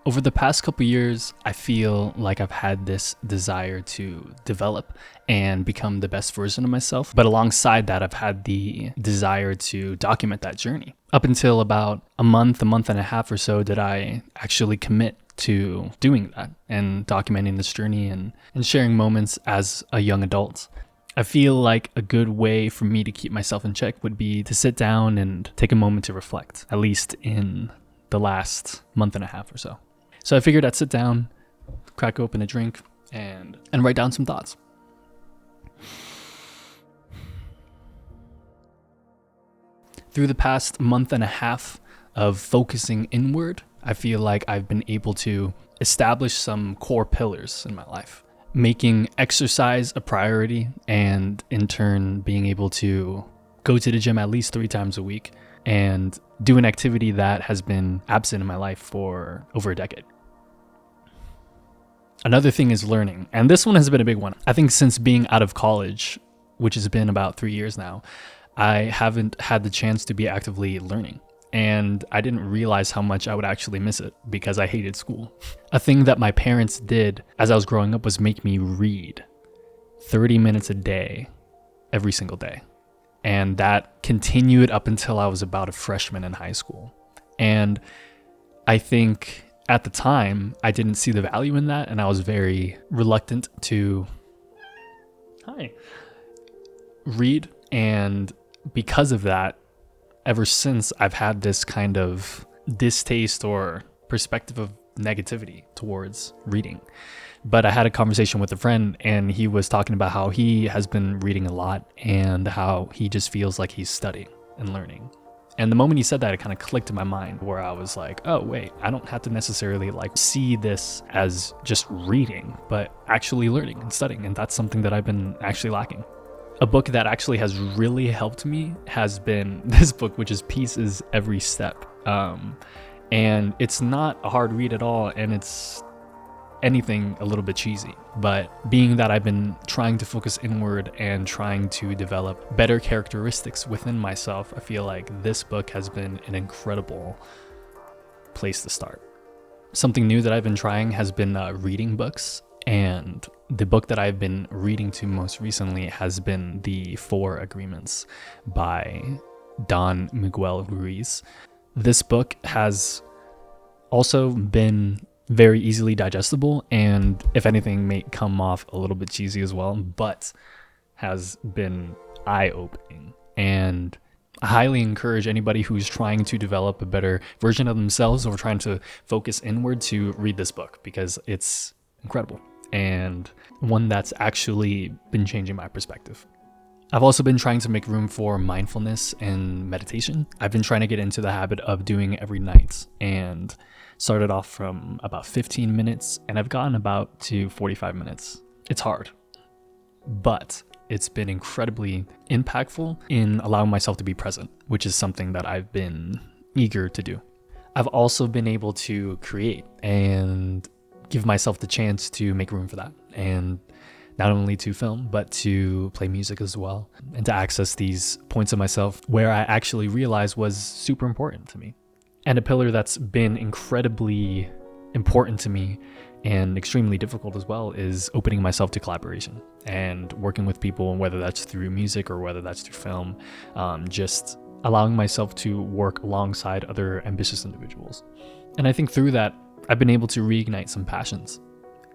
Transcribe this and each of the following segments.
Over the past couple years, I feel like I've had this desire to develop and become the best version of myself. But alongside that, I've had the desire to document that journey. Up until about a month and a half or so, did I actually commit to doing that and documenting this journey and sharing moments as a young adult. I feel like a good way for me to keep myself in check would be to sit down and take a moment to reflect, at least in the last month and a half or so. So I figured I'd sit down, crack open a drink, and write down some thoughts. Through the past month and a half of focusing inward, I feel like I've been able to establish some core pillars in my life, making exercise a priority, and in turn being able to go to the gym at least 3 times a week and do an activity that has been absent in my life for over a decade. Another thing is learning, and this one has been a big one. I think since being out of college, which has been about 3 years now, I haven't had the chance to be actively learning. And I didn't realize how much I would actually miss it because I hated school. A thing that my parents did as I was growing up was make me read 30 minutes a day, every single day. And that continued up until I was about a freshman in high school. And I think at the time, I didn't see the value in that, and I was very reluctant to read. And because of that, ever since, I've had this kind of distaste or perspective of negativity towards reading. But I had a conversation with a friend, and he was talking about how he has been reading a lot and how he just feels like he's studying and learning. And the moment he said that, it kind of clicked in my mind where I was like, oh, wait, I don't have to necessarily see this as just reading, but actually learning and studying. And that's something that I've been actually lacking. A book that actually has really helped me has been this book, which is Peace is Every Step. And it's not a hard read at all, and it's anything a little bit cheesy. But being that I've been trying to focus inward and trying to develop better characteristics within myself, I feel like this book has been an incredible place to start. Something new that I've been trying has been reading books. And the book that I've been reading to most recently has been The 4 Agreements by Don Miguel Ruiz. This book has also been very easily digestible, and if anything may come off a little bit cheesy as well, but has been eye-opening. And I highly encourage anybody who's trying to develop a better version of themselves or trying to focus inward to read this book, because it's incredible and one that's actually been changing my perspective. I've also been trying to make room for mindfulness and meditation. I've been trying to get into the habit of doing it every night, and started off from about 15 minutes and I've gotten about to 45 minutes. It's hard, but it's been incredibly impactful in allowing myself to be present, which is something that I've been eager to do. I've also been able to create and give myself the chance to make room for that, and not only to film, but to play music as well, and to access these points of myself where I actually realized was super important to me. And a pillar that's been incredibly important to me and extremely difficult as well is opening myself to collaboration and working with people, whether that's through music or whether that's through film, just allowing myself to work alongside other ambitious individuals. And I think through that, I've been able to reignite some passions.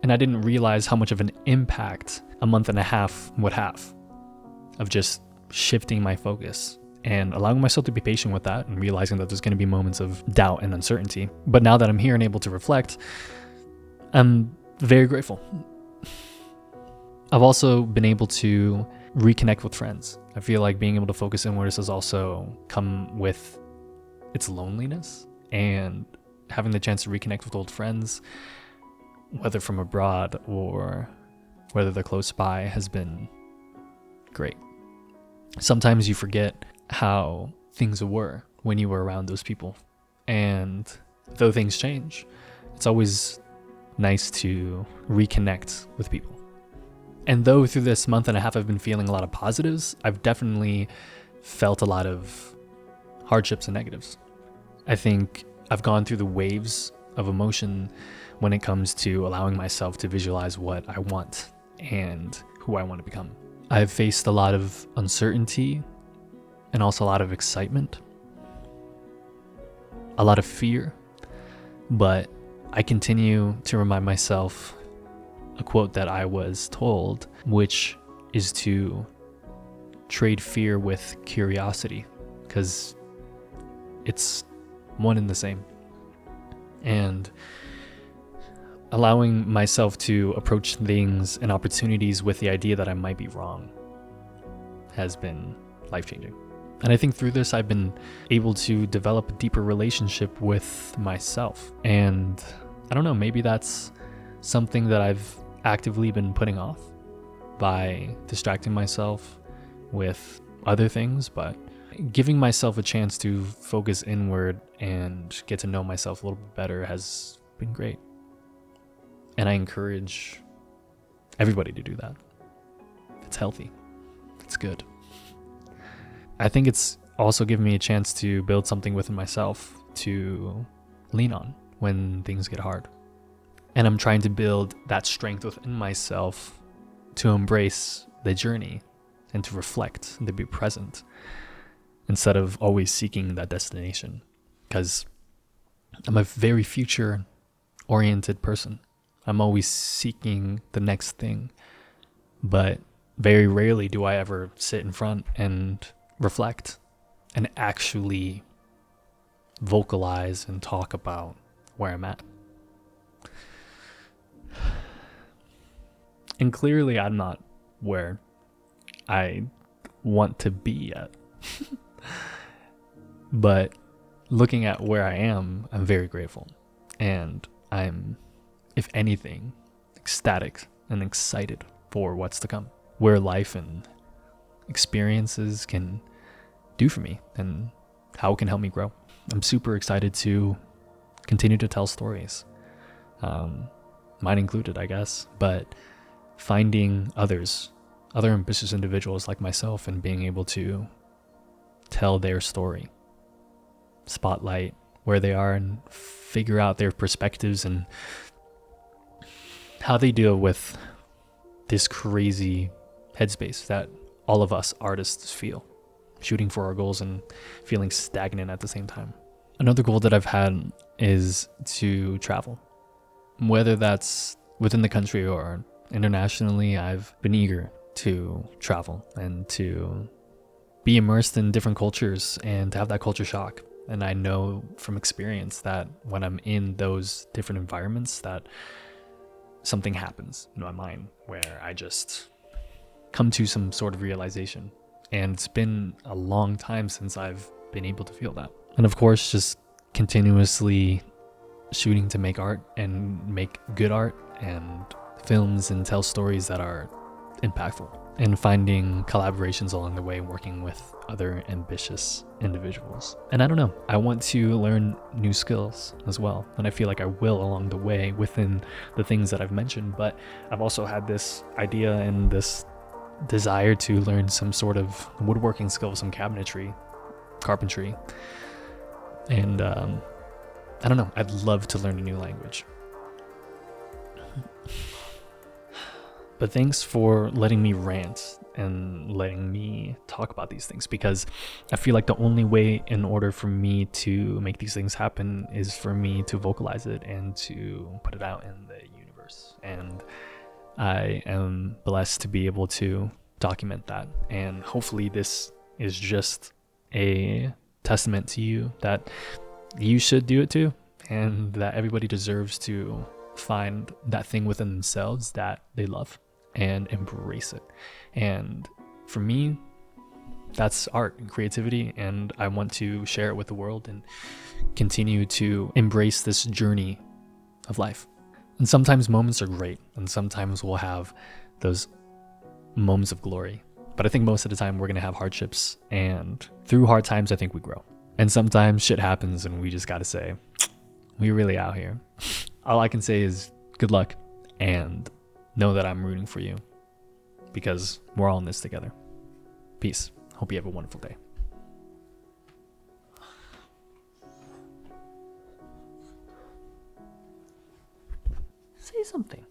And I didn't realize how much of an impact a month and a half would have of just shifting my focus and allowing myself to be patient with that and realizing that there's going to be moments of doubt and uncertainty. But now that I'm here and able to reflect, I'm very grateful. I've also been able to reconnect with friends. I feel like being able to focus inwards has also come with its loneliness, and having the chance to reconnect with old friends, whether from abroad or whether they're close by, has been great. Sometimes you forget how things were when you were around those people. And though things change, it's always nice to reconnect with people. And though through this month and a half I've been feeling a lot of positives, I've definitely felt a lot of hardships and negatives. I think I've gone through the waves of emotion when it comes to allowing myself to visualize what I want and who I want to become. I've faced a lot of uncertainty and also a lot of excitement, a lot of fear, but I continue to remind myself a quote that I was told, which is to trade fear with curiosity, because it's one and the same. And allowing myself to approach things and opportunities with the idea that I might be wrong has been life-changing. And I think through this, I've been able to develop a deeper relationship with myself. And I don't know, maybe that's something that I've actively been putting off by distracting myself with other things, but giving myself a chance to focus inward and get to know myself a little bit better has been great. And I encourage everybody to do that. It's healthy. It's good. I think it's also given me a chance to build something within myself to lean on when things get hard. And I'm trying to build that strength within myself to embrace the journey and to reflect and to be present instead of always seeking that destination. Because I'm a very future-oriented person. I'm always seeking the next thing. But very rarely do I ever sit in front and reflect and actually vocalize and talk about where I'm at. And clearly I'm not where I want to be yet. But looking at where I am, I'm very grateful. And I'm, if anything, ecstatic and excited for what's to come. Where life and experiences can do for me and how it can help me grow. I'm super excited to continue to tell stories, mine included, I guess, but finding other ambitious individuals like myself and being able to tell their story, spotlight where they are and figure out their perspectives and how they deal with this crazy headspace that all of us artists feel, shooting for our goals and feeling stagnant at the same time. Another goal that I've had is to travel. Whether that's within the country or internationally, I've been eager to travel and to be immersed in different cultures and to have that culture shock. And I know from experience that when I'm in those different environments that something happens in my mind where I just come to some sort of realization. And it's been a long time since I've been able to feel that. And of course, just continuously shooting to make art and make good art and films and tell stories that are impactful, and finding collaborations along the way, working with other ambitious individuals. And I don't know, I want to learn new skills as well, and I feel like I will along the way within the things that I've mentioned. But I've also had this idea and this desire to learn some sort of woodworking skill, some cabinetry, carpentry, and I don't know, I'd love to learn a new language. But thanks for letting me rant and letting me talk about these things, because I feel like the only way in order for me to make these things happen is for me to vocalize it and to put it out in the universe. And I am blessed to be able to document that. And hopefully this is just a testament to you that you should do it too, and that everybody deserves to find that thing within themselves that they love and embrace it. And for me, that's art and creativity, and I want to share it with the world and continue to embrace this journey of life. And sometimes moments are great, and sometimes we'll have those moments of glory. But I think most of the time we're going to have hardships, and through hard times, I think we grow. And sometimes shit happens and we just got to say, we're really out here. All I can say is good luck, and know that I'm rooting for you, because we're all in this together. Peace. Hope you have a wonderful day. say something.